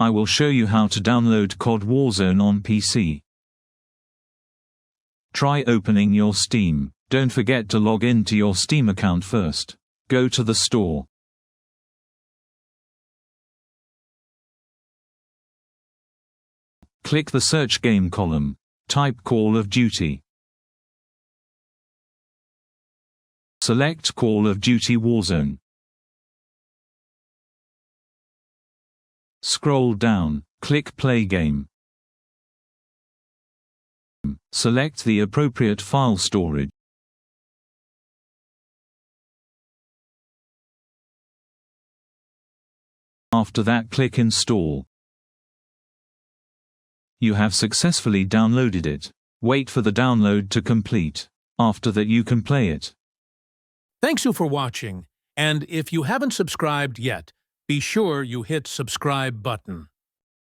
I will show you how to download COD Warzone on PC. Try opening your Steam. Don't forget to log in to your Steam account first. Go to the store. Click the search game column. Type Call of Duty. Select Call of Duty Warzone. Scroll down, click Play Game. Select the appropriate file storage. After that, click Install. You have successfully downloaded it. Wait for the download to complete. After that, you can play it. Thanks you for watching, and if you haven't subscribed yet, be sure you hit subscribe button.